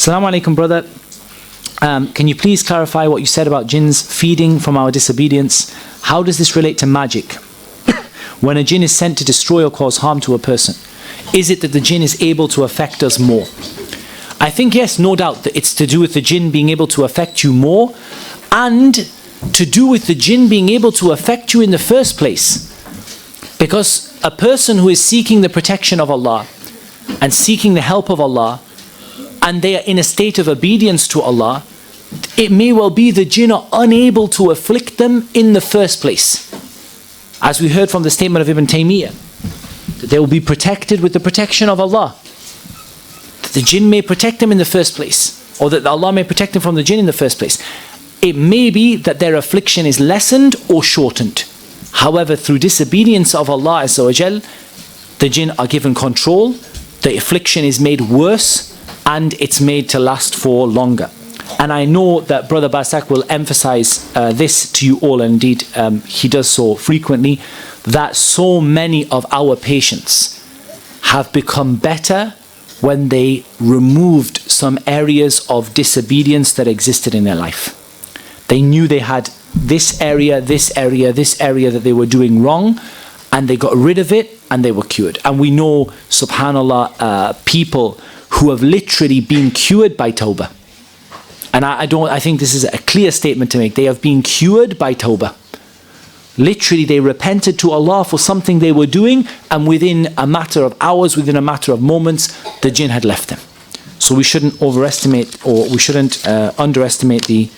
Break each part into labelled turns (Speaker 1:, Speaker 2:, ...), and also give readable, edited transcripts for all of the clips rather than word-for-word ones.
Speaker 1: Assalamu alaikum, brother. Can you please clarify what you said about jinns feeding from our disobedience? How does this relate to magic? When a jinn is sent to destroy or cause harm to a person, is it that the jinn is able to affect us more? I think yes, no doubt that it's to do with the jinn being able to affect you more, and to do with the jinn being able to affect you in the first place. Because a person who is seeking the protection of Allah and seeking the help of Allah, and they are in a state of obedience to Allah, it may well be the jinn are unable to afflict them in the first place. As we heard from the statement of Ibn Taymiyyah, that they will be protected with the protection of Allah. That the jinn may protect them in the first place, or that Allah may protect them from the jinn in the first place. It may be that their affliction is lessened or shortened. However, through disobedience of Allah Azza wa Jal, the jinn are given control, the affliction is made worse, and it's made to last for longer. And I know that Brother Basak will emphasize this to you all, and indeed he does so frequently, that so many of our patients have become better when they removed some areas of disobedience that existed in their life. They knew they had this area that they were doing wrong, and they got rid of it and they were cured. And we know, subhanallah, people who have literally been cured by tawbah. And I think this is a clear statement to make. They have been cured by tawbah. Literally, they repented to Allah for something they were doing, and within a matter of hours, within a matter of moments, the jinn had left them. So we shouldn't overestimate, or we shouldn't underestimate the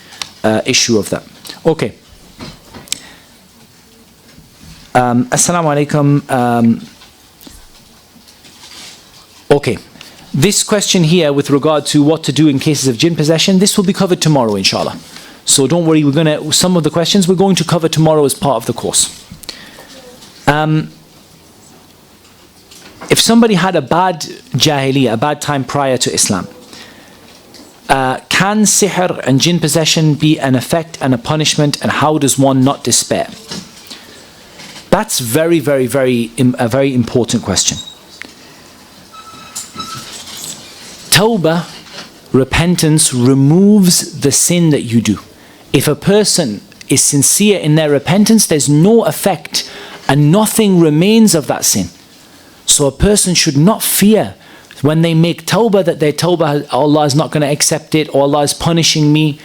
Speaker 1: issue of that. Okay. Assalamu alaikum. Okay. This question here with regard to what to do in cases of jinn possession, this will be covered tomorrow, inshallah. So don't worry, some of the questions we're going to cover tomorrow as part of the course. If somebody had a bad jahiliyyah, a bad time prior to Islam, can sihr and jinn possession be an effect and a punishment, and how does one not despair? That's a very important question. Tawbah, repentance, removes the sin that you do. If a person is sincere in their repentance, there's no effect and nothing remains of that sin. So a person should not fear when they make tawbah that their tawbah, Allah is not going to accept it, or Allah is punishing me.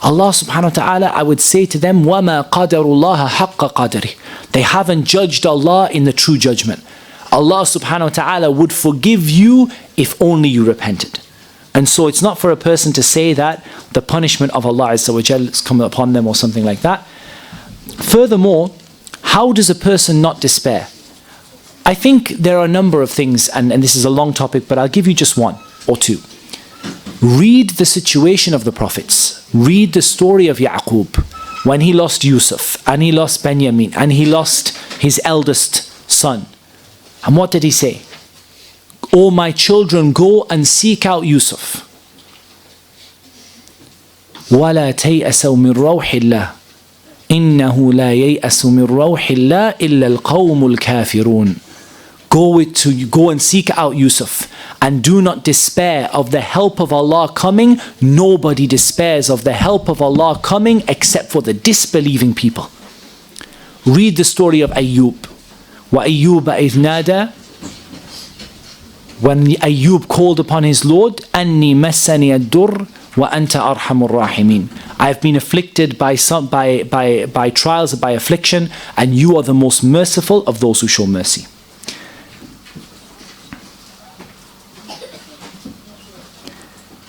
Speaker 1: Allah subhanahu wa ta'ala, I would say to them, وَمَا قَدَرُ اللَّهَ حَقَّ قَدْرِ. They haven't judged Allah in the true judgment. Allah subhanahu wa ta'ala would forgive you if only you repented. And so it's not for a person to say that the punishment of Allah Azza wa Jal is coming upon them or something like that. Furthermore, how does a person not despair? I think there are a number of things, and this is a long topic, but I'll give you just one or two. Read the situation of the prophets. Read the story of Yaqub when he lost Yusuf, and he lost Benjamin, and he lost his eldest son. And what did he say? "O my children, go and seek out Yusuf. وَلَا تَيْأَسَوْا مِنْ رَوْحِ اللَّهِ إِنَّهُ لَا يَيْأَسُ مِنْ رَوْحِ اللَّهِ إِلَّا الْقَوْمُ الْكَافِرُونَ." Go and seek out Yusuf, and do not despair of the help of Allah coming. Nobody despairs of the help of Allah coming except for the disbelieving people. Read the story of Ayyub. وَأَيُّوبَ إِذْ نَادَى, when Ayyub called upon his Lord, أَنِّي مَسَّنِيَ الدُّرُّ وَأَنْتَ أَرْحَمُ الرَّاحِمِينَ. I have been afflicted by trials, by affliction, and you are the most merciful of those who show mercy.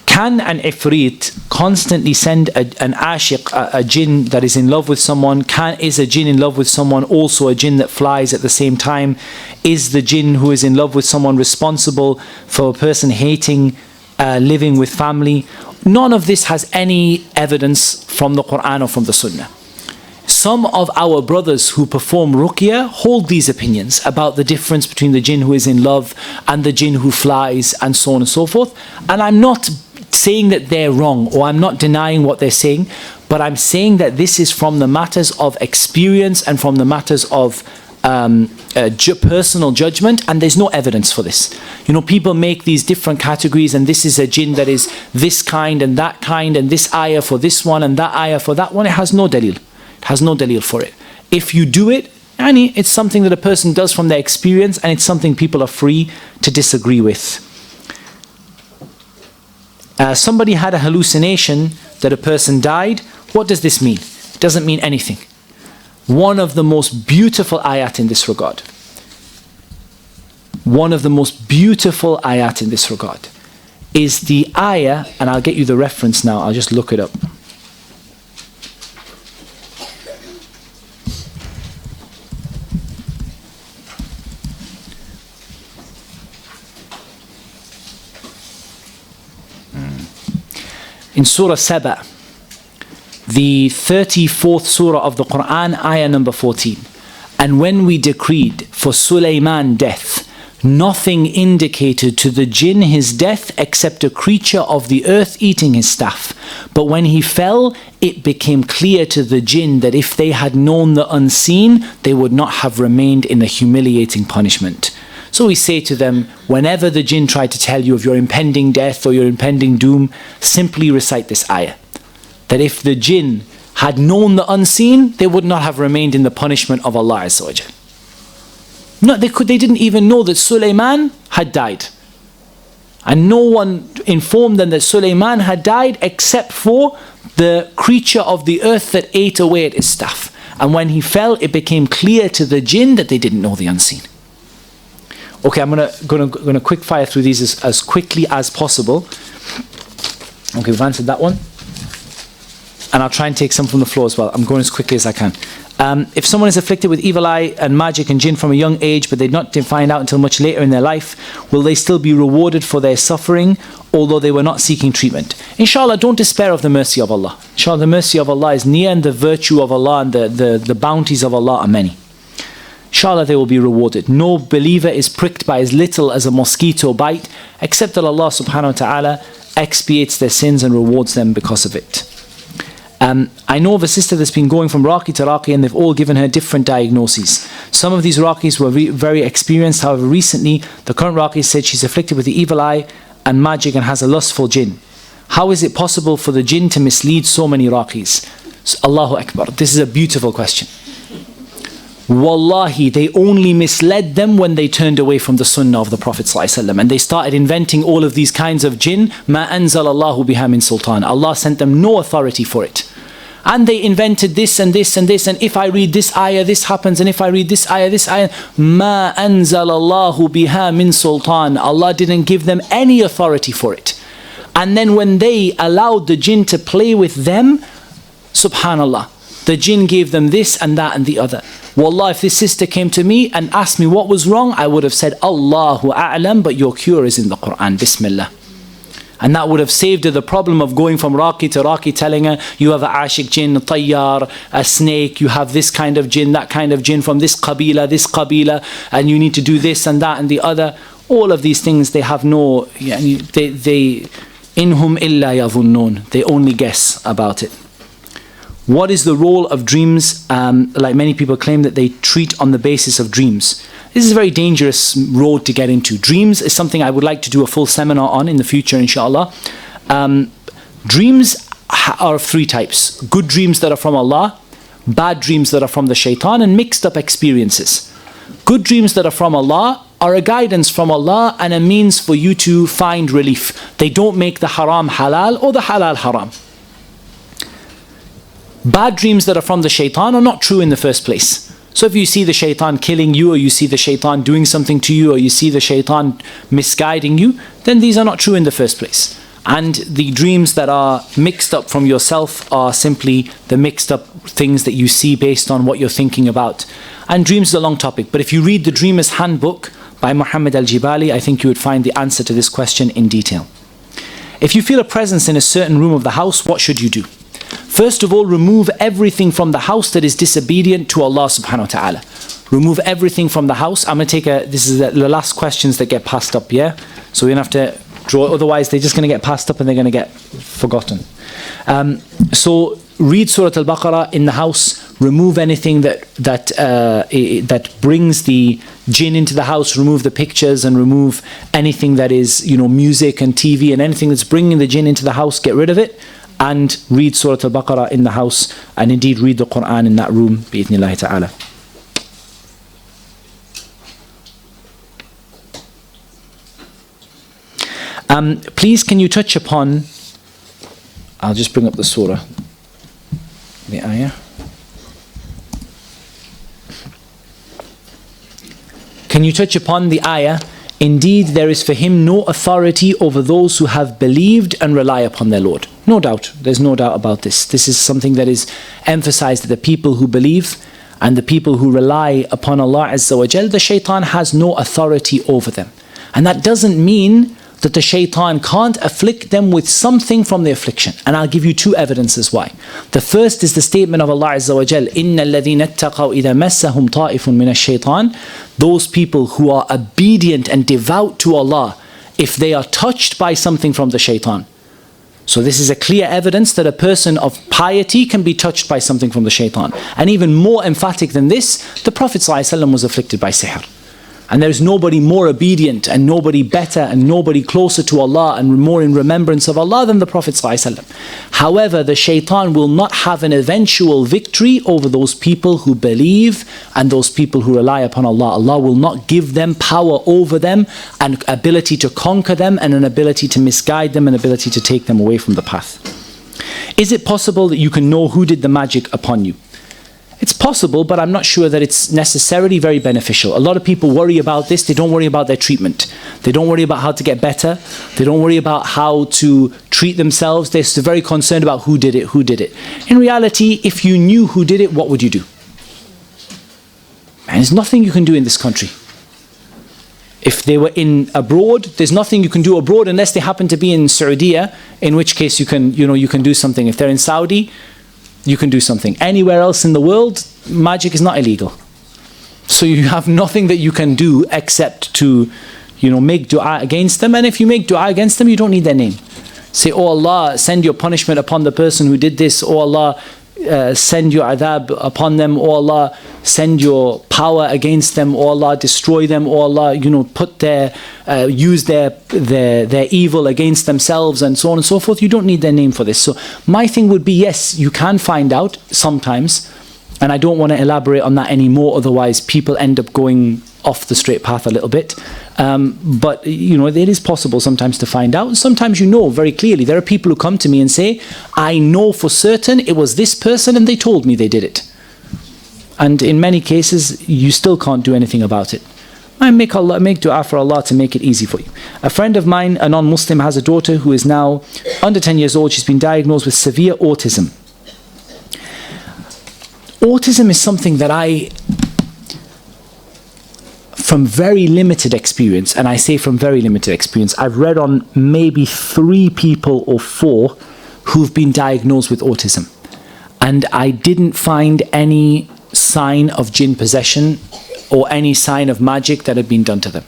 Speaker 1: Can an ifrit constantly send an ashiq, a jinn that is in love with someone? Is a jinn in love with someone also a jinn that flies at the same time? Is the jinn who is in love with someone responsible for a person hating living with family? None of this has any evidence from the Quran or from the Sunnah. Some of our brothers who perform ruqyah hold these opinions about the difference between the jinn who is in love and the jinn who flies, and so on and so forth. And I'm not saying that they're wrong, or I'm not denying what they're saying, but I'm saying that this is from the matters of experience and from the matters of personal judgment, and there's no evidence for this. You know, people make these different categories, and this is a jinn that is this kind and that kind, and this ayah for this one and that ayah for that one. It has no dalil. It has no dalil for it. If you do it, it's something that a person does from their experience, and it's something people are free to disagree with. Somebody had a hallucination that a person died. What does this mean? It doesn't mean anything. One of the most beautiful ayat in this regard. One of the most beautiful ayat in this regard is the ayah, and I'll get you the reference now, I'll just look it up. In Surah Saba, the 34th surah of the Quran, ayah number 14. And when we decreed for Sulaiman death, nothing indicated to the jinn his death except a creature of the earth eating his staff. But when he fell, it became clear to the jinn that if they had known the unseen, they would not have remained in the humiliating punishment. So we say to them, whenever the jinn try to tell you of your impending death or your impending doom, simply recite this ayah. That if the jinn had known the unseen, they would not have remained in the punishment of Allah Azza wa Jal. No, they didn't even know that Sulaiman had died. And no one informed them that Sulaiman had died except for the creature of the earth that ate away at his staff. And when he fell, it became clear to the jinn that they didn't know the unseen. Okay, I'm gonna quick fire through these as quickly as possible. Okay, we've answered that one. And I'll try and take some from the floor as well. I'm going as quickly as I can. If someone is afflicted with evil eye and magic and jinn from a young age, but they not find out until much later in their life, will they still be rewarded for their suffering, although they were not seeking treatment? Inshallah, don't despair of the mercy of Allah. Inshallah, the mercy of Allah is near, and the virtue of Allah and the bounties of Allah are many. Inshallah, they will be rewarded. No believer is pricked by as little as a mosquito bite, except that Allah subhanahu wa ta'ala expiates their sins and rewards them because of it. I know of a sister that's been going from Raqi to Raqi, and they've all given her different diagnoses. Some of these Raqis were very experienced. However, recently, the current Raqi said she's afflicted with the evil eye and magic and has a lustful jinn. How is it possible for the jinn to mislead so many Raqis? Allahu Akbar. This is a beautiful question. Wallahi, they only misled them when they turned away from the sunnah of the Prophet ﷺ, and they started inventing all of these kinds of jinn. Ma anzal Allahu biha min sultan. Allah sent them no authority for it. And they invented this and this and this, and if I read this ayah, this happens, and if I read this ayah, this ayah. Ma anzal Allahu biha min sultan. Allah didn't give them any authority for it. And then when they allowed the jinn to play with them, subhanallah, the jinn gave them this and that and the other. Wallah, if this sister came to me and asked me what was wrong, I would have said, Allahu A'lam, but your cure is in the Quran, Bismillah. And that would have saved her the problem of going from Raqi to Raqi, telling her, you have a ashik jinn, a tayyar, a snake, you have this kind of jinn, that kind of jinn from this qabila, and you need to do this and that and the other. All of these things, they have no, they inhum illa yadhunnun, they only guess about it. What is the role of dreams? Like many people claim that they treat on the basis of dreams. This is a very dangerous road to get into. Dreams is something I would like to do a full seminar on in the future, inshallah. Dreams are of three types. Good dreams that are from Allah, bad dreams that are from the shaitan, and mixed up experiences. Good dreams that are from Allah are a guidance from Allah and a means for you to find relief. They don't make the haram halal or the halal haram. Bad dreams that are from the shaitan are not true in the first place. So if you see the shaitan killing you, or you see the shaitan doing something to you, or you see the shaitan misguiding you, then these are not true in the first place. And the dreams that are mixed up from yourself are simply the mixed up things that you see based on what you're thinking about. And dreams is a long topic, but if you read the Dreamer's Handbook by Muhammad al-Jibali, I think you would find the answer to this question in detail. If you feel a presence in a certain room of the house, what should you do? First of all, remove everything from the house that is disobedient to Allah subhanahu wa ta'ala. Remove everything from the house. I'm going to take this is the last questions that get passed up, yeah? So we're going to have to draw it, otherwise they're just going to get passed up and they're going to get forgotten. So read Surah Al-Baqarah in the house, remove anything that brings the jinn into the house, remove the pictures and remove anything that is, music and TV and anything that's bringing the jinn into the house, get rid of it, and read Surah Al-Baqarah in the house, and indeed read the Quran in that room, bi-idhnillahi ta'ala. Please can you touch upon, I'll just bring up the surah, the ayah. Can you touch upon the ayah, indeed there is for him no authority over those who have believed and rely upon their Lord. No doubt, there's no doubt about this. This is something that is emphasized, that the people who believe and the people who rely upon Allah Azza wa Jal, the shaitan has no authority over them. And that doesn't mean that the shaitan can't afflict them with something from the affliction. And I'll give you two evidences why. The first is the statement of Allah Azza wa Jal, إِنَّ الَّذِينَ اتَّقَوْا إِذَا مَسَّهُمْ طَائِفٌ مِّنَ الشَّيْطَانِ. Those people who are obedient and devout to Allah, if they are touched by something from the shaitan. So this is a clear evidence that a person of piety can be touched by something from the shaitan. And even more emphatic than this, the Prophet ﷺ was afflicted by sihr. And there's nobody more obedient and nobody better and nobody closer to Allah and more in remembrance of Allah than the Prophet ﷺ. However, the shaitan will not have an eventual victory over those people who believe and those people who rely upon Allah. Allah will not give them power over them, and ability to conquer them, and an ability to misguide them, and ability to take them away from the path. Is it possible that you can know who did the magic upon you? It's possible, but I'm not sure that it's necessarily very beneficial. A lot of people worry about this. They don't worry about their treatment. They don't worry about how to get better. They don't worry about how to treat themselves. They're very concerned about who did it. In reality, if you knew who did it, what would you do? And there's nothing you can do in this country. If they were in abroad, there's nothing you can do abroad unless they happen to be in Saudi, in which case you can do something. If they're in Saudi, you can do something. Anywhere else in the world, magic is not illegal. So you have nothing that you can do except to, make dua against them. And if you make dua against them, you don't need their name. Say, oh Allah, send your punishment upon the person who did this. Oh Allah, send your adhab upon them. Oh Allah, send your power against them. Oh Allah, destroy them. Oh Allah, put use their evil against themselves, and so on and so forth. You don't need their name for this. So my thing would be, yes, you can find out sometimes, and I don't want to elaborate on that anymore, otherwise people end up going off the straight path a little bit. But it is possible sometimes to find out. Sometimes very clearly. There are people who come to me and say, I know for certain it was this person and they told me they did it. And in many cases, you still can't do anything about it. I make dua for Allah to make it easy for you. A friend of mine, a non-Muslim, has a daughter who is now under 10 years old. She's been diagnosed with severe autism. Autism is something that from very limited experience, and I say from very limited experience, I've read on maybe 3 people or 4 who've been diagnosed with autism. And I didn't find any sign of jinn possession or any sign of magic that had been done to them.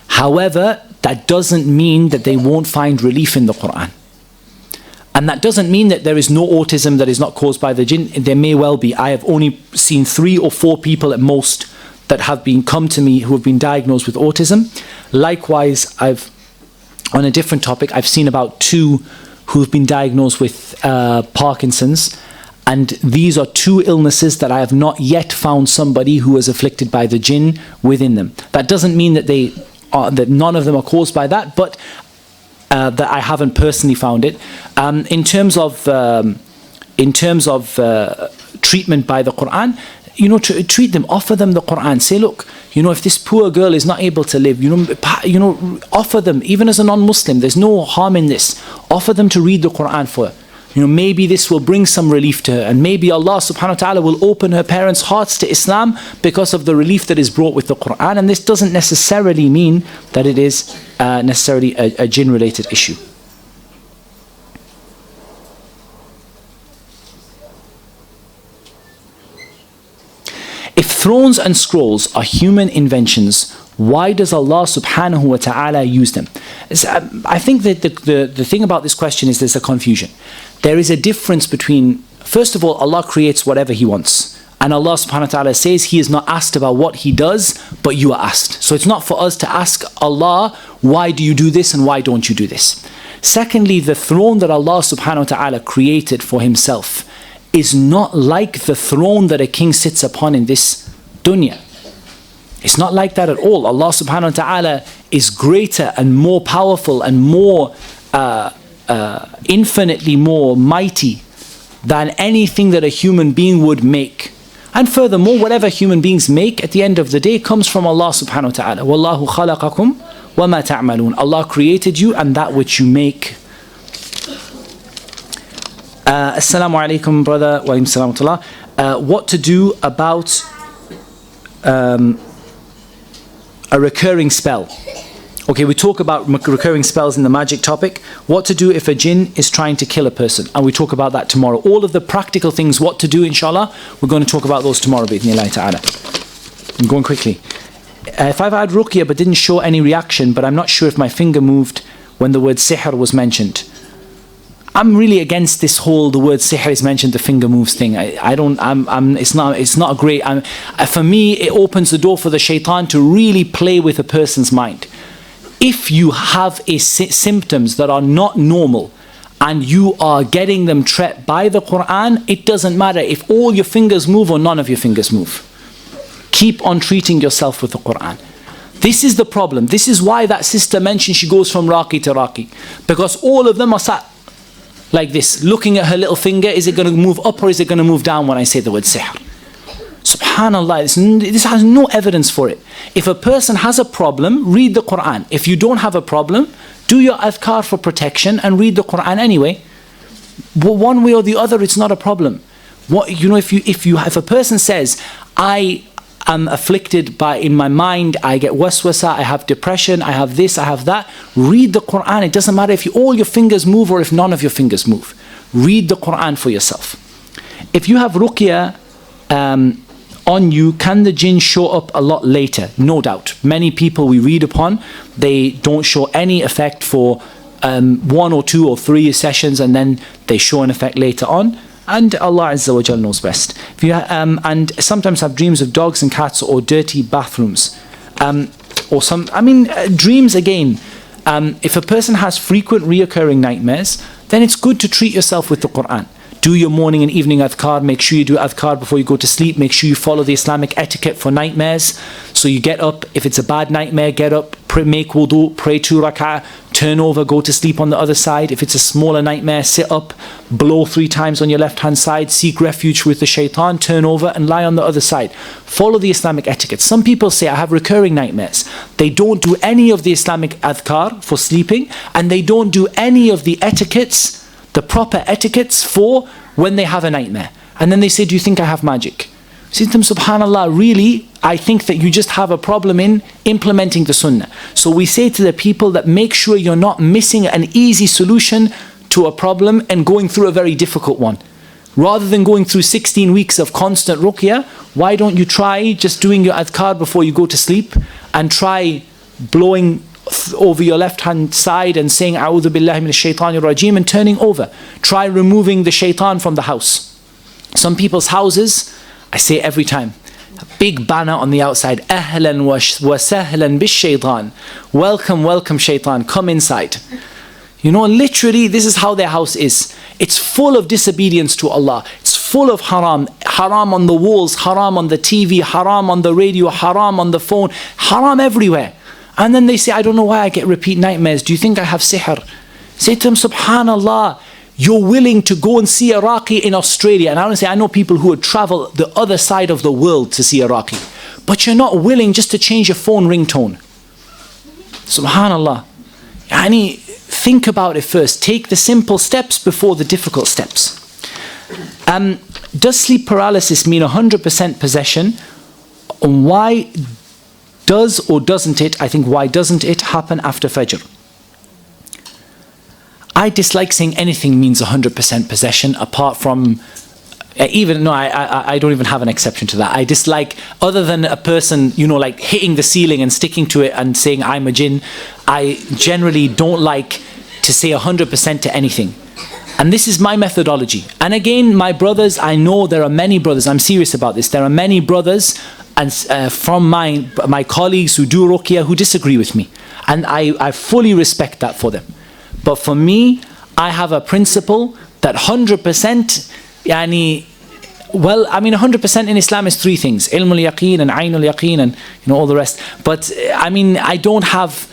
Speaker 1: However, that doesn't mean that they won't find relief in the Quran. And that doesn't mean that there is no autism that is not caused by the jinn. There may well be. I have only seen 3 or 4 people at most that have come to me who have been diagnosed with autism. Likewise, on a different topic, I've seen about 2 who have been diagnosed with Parkinson's. And these are 2 illnesses that I have not yet found somebody who is afflicted by the jinn within them. That doesn't mean that that none of them are caused by that, but that I haven't personally found it. In terms of treatment by the Quran, to treat them, offer them the Quran. Say, look, if this poor girl is not able to live, offer them, even as a non-Muslim, there's no harm in this. Offer them to read the Quran for her. Maybe this will bring some relief to her, and maybe Allah subhanahu wa ta'ala will open her parents' hearts to Islam because of the relief that is brought with the Quran. And this doesn't necessarily mean that it is necessarily a jinn-related issue. If thrones and scrolls are human inventions. Why does Allah subhanahu wa ta'ala use them? I think that the thing about this question is there's a confusion. There is a difference between, first of all, Allah creates whatever He wants. And Allah subhanahu wa ta'ala says He is not asked about what He does, but you are asked. So it's not for us to ask Allah, why do you do this and why don't you do this? Secondly, the throne that Allah subhanahu wa ta'ala created for Himself is not like the throne that a king sits upon in this dunya. It's not like that at all. Allah subhanahu wa ta'ala is greater and more powerful and more infinitely more mighty than anything that a human being would make. And furthermore, whatever human beings make at the end of the day comes from Allah subhanahu wa ta'ala. Wallahu khalaqakum wa ma ta'malun. Allah created you and that which you make. Assalamu alaikum, brother. Wa alaikum salam wa rahmatullah. What to do about a recurring spell? Okay, we talk about recurring spells in the magic topic. What to do if a jinn is trying to kill a person. And we talk about that tomorrow. All of the practical things, what to do, inshallah, we're going to talk about those tomorrow, bi'idhnillahi ta'ala. I'm going quickly. If I've had ruqya but didn't show any reaction, but I'm not sure if my finger moved when the word sihr was mentioned. I'm really against this whole, the word sihr is mentioned, the finger moves thing. It's not a great, for me, it opens the door for the shaitan to really play with a person's mind. If you have symptoms that are not normal and you are getting them treated by the Quran, it doesn't matter if all your fingers move or none of your fingers move. Keep on treating yourself with the Quran. This is the problem. This is why that sister mentioned she goes from Raqi to Raqi. Because all of them are sat like this, looking at her little finger. Is it going to move up or is it going to move down when I say the word sihr? Subhanallah, this has no evidence for it. If a person has a problem, read the Quran. If you don't have a problem, do your adhkar for protection and read the Quran anyway. But one way or the other, it's not a problem. If a person says, I am afflicted in my mind, I get waswasa, I have depression, I have this, I have that, read the Quran. It doesn't matter if all your fingers move or if none of your fingers move. Read the Quran for yourself. If you have ruqya on you, can the jinn show up a lot later? No doubt. Many people we read upon, they don't show any effect for 1 or 2 or 3 sessions, and then they show an effect later on. And Allah Azza wa Jal knows best. If you and sometimes have dreams of dogs and cats or dirty bathrooms, dreams again. If a person has frequent reoccurring nightmares, then it's good to treat yourself with the Quran. Do your morning and evening adhkar. Make sure you do adhkar before you go to sleep. Make sure you follow the Islamic etiquette for nightmares. So you get up, if it's a bad nightmare, get up, pray, make wudu, pray 2 rak'ah, turn over, go to sleep on the other side. If it's a smaller nightmare, sit up, blow 3 times on your left hand side, seek refuge with the shaitan, turn over and lie on the other side. Follow the Islamic etiquette. Some people say, I have recurring nightmares. They don't do any of the Islamic adhkar for sleeping, and they don't do any of the etiquettes, the proper etiquettes for when they have a nightmare. And then they say, do you think I have magic? Say to them, subhanallah, really, I think that you just have a problem in implementing the sunnah. So we say to the people that make sure you're not missing an easy solution to a problem and going through a very difficult one. Rather than going through 16 weeks of constant ruqya, why don't you try just doing your adhkar before you go to sleep, and try blowing over your left hand side and saying A'udhu billahi minash shaitanir rajim and turning over. Try removing the shaitan from the house. Some people's houses, I say every time, a big banner on the outside, Ahlan wa sahlan bish shaitan. Welcome, welcome shaitan, come inside. You know, literally this is how their house is. It's full of disobedience to Allah. It's full of haram. Haram on the walls, haram on the TV, haram on the radio, haram on the phone, haram everywhere. And then they say, I don't know why I get repeat nightmares. Do you think I have sihr? Say to them, subhanallah, you're willing to go and see a Raqi in Australia. And I want to say, I know people who would travel the other side of the world to see a Raqi. But you're not willing just to change your phone ringtone. Subhanallah. Yani, think about it first. Take the simple steps before the difficult steps. Does sleep paralysis mean 100% possession? And why does or doesn't it, I think why doesn't it happen after Fajr? I dislike saying anything means 100% possession apart from No, I don't even have an exception to that. I dislike, other than a person, like hitting the ceiling and sticking to it and saying I'm a jinn, I generally don't like to say 100% to anything. And this is my methodology. And again, my brothers, I know there are many brothers, I'm serious about this, there are many brothers and from my colleagues who do ruqyah who disagree with me. And I fully respect that for them. But for me, I have a principle that 100%, 100% in Islam is three things: ilmul yaqeen and aynul yaqeen and all the rest. But I don't have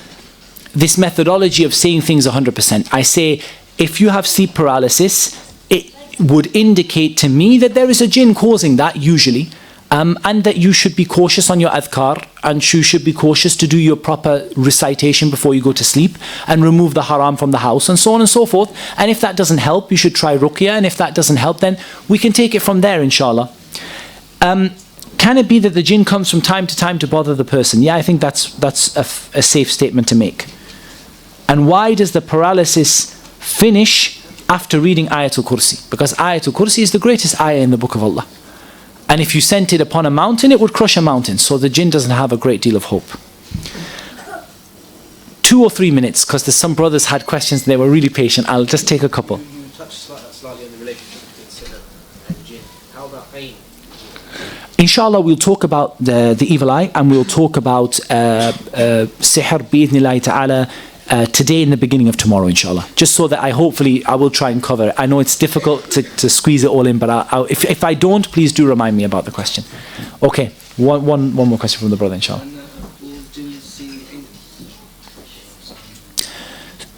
Speaker 1: this methodology of saying things 100%. I say, if you have sleep paralysis, it would indicate to me that there is a jinn causing that usually, and that you should be cautious on your adhkar, and you should be cautious to do your proper recitation before you go to sleep, and remove the haram from the house, and so on and so forth. And if that doesn't help, you should try ruqyah, and if that doesn't help, then we can take it from there, inshallah. Can it be that the jinn comes from time to time to bother the person? Yeah, I think that's a safe statement to make. And why does the paralysis finish after reading Ayatul Kursi? Because Ayatul Kursi is the greatest ayah in the Book of Allah. And if you sent it upon a mountain, it would crush a mountain. So the jinn doesn't have a great deal of hope. 2 or 3 minutes, because there's some brothers had questions and they were really patient. I'll just take a couple.
Speaker 2: You touched slightly on the relationship between sihr and jinn. How about ayn?
Speaker 1: Inshallah, we'll talk about the evil eye, and we'll talk about sihr, bi'idhnillahi ta'ala, today in the beginning of tomorrow, inshallah. Just so that I will try and cover it. I know it's difficult to squeeze it all in, but if I don't, please do remind me about the question. Okay, one more question from the brother, inshallah.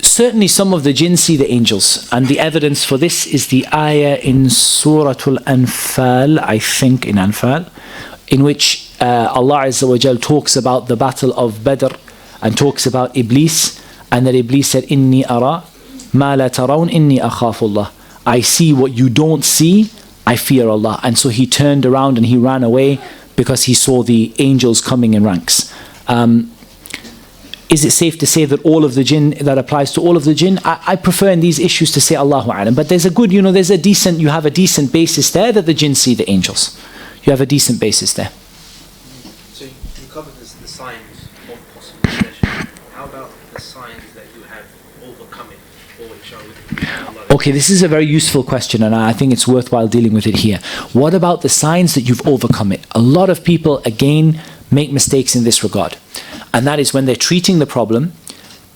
Speaker 1: Certainly some of the jinn see the angels, and the evidence for this is the ayah in Suratul Anfal, I think in Anfal, in which Allah Azza wa Jal talks about the battle of Badr and talks about Iblis, and that Iblis said, Inni ara ma la tarawn inni akhafullah. I see what you don't see, I fear Allah. And so he turned around and he ran away because he saw the angels coming in ranks. Is it safe to say that all of the jinn, that applies to all of the jinn? I prefer in these issues to say Allahu A'lam. But there's a good, you have a decent basis there that the jinn see the angels. You have a decent basis there.
Speaker 2: So you covered the signs of possible possession. How about the signs that you have overcome it, or which are with Allah?
Speaker 1: Okay, this is a very useful question, and I think it's worthwhile dealing with it here. What about the signs that you've overcome it? A lot of people, again, make mistakes in this regard. And that is when they're treating the problem,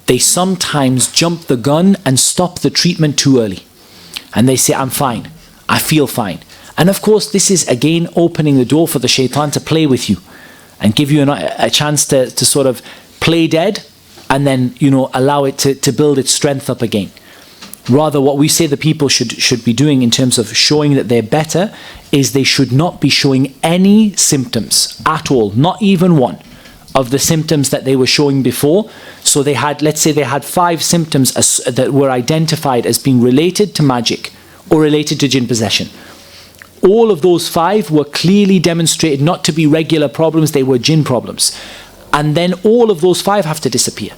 Speaker 1: they sometimes jump the gun and stop the treatment too early. And they say, I'm fine, I feel fine. And of course, this is again opening the door for the shaitan to play with you and give you a chance to sort of play dead and then, allow it to build its strength up again. Rather, what we say the people should be doing in terms of showing that they're better is they should not be showing any symptoms at all, not even one of the symptoms that they were showing before. So they had, let's say they had 5 symptoms that were identified as being related to magic or related to jinn possession. All of those 5 were clearly demonstrated not to be regular problems, they were jinn problems. And then all of those 5 have to disappear.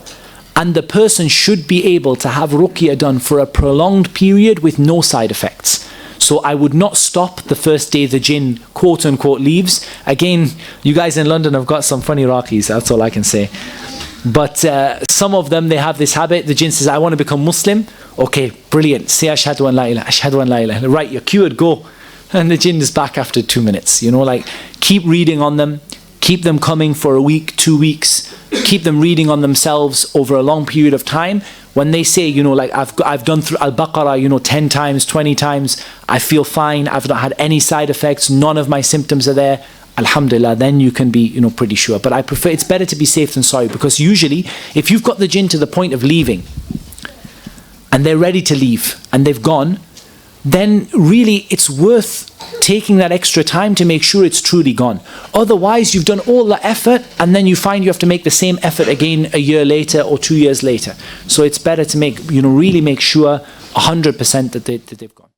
Speaker 1: And the person should be able to have ruqyah done for a prolonged period with no side effects. So I would not stop the first day the jinn, quote unquote, leaves. Again, you guys in London have got some funny Raqis, that's all I can say. But some of them, they have this habit. The jinn says, I want to become Muslim. Okay, brilliant. Say ashhadu an la ilaha, ashhadu an la ilaha. Right, you're cured, go. And the jinn is back after 2 minutes. Keep reading on them. Keep them coming for a week, 2 weeks. Keep them reading on themselves over a long period of time. When they say, I've gone through Al-Baqarah, 10 times, 20 times, I feel fine, I've not had any side effects, none of my symptoms are there, alhamdulillah, then you can be, pretty sure. But I prefer, it's better to be safe than sorry, because usually, if you've got the jinn to the point of leaving, and they're ready to leave, and they've gone, then really it's worth taking that extra time to make sure it's truly gone. Otherwise, you've done all the effort and then you find you have to make the same effort again a year later or 2 years later. So it's better to really make sure 100% that they've gone.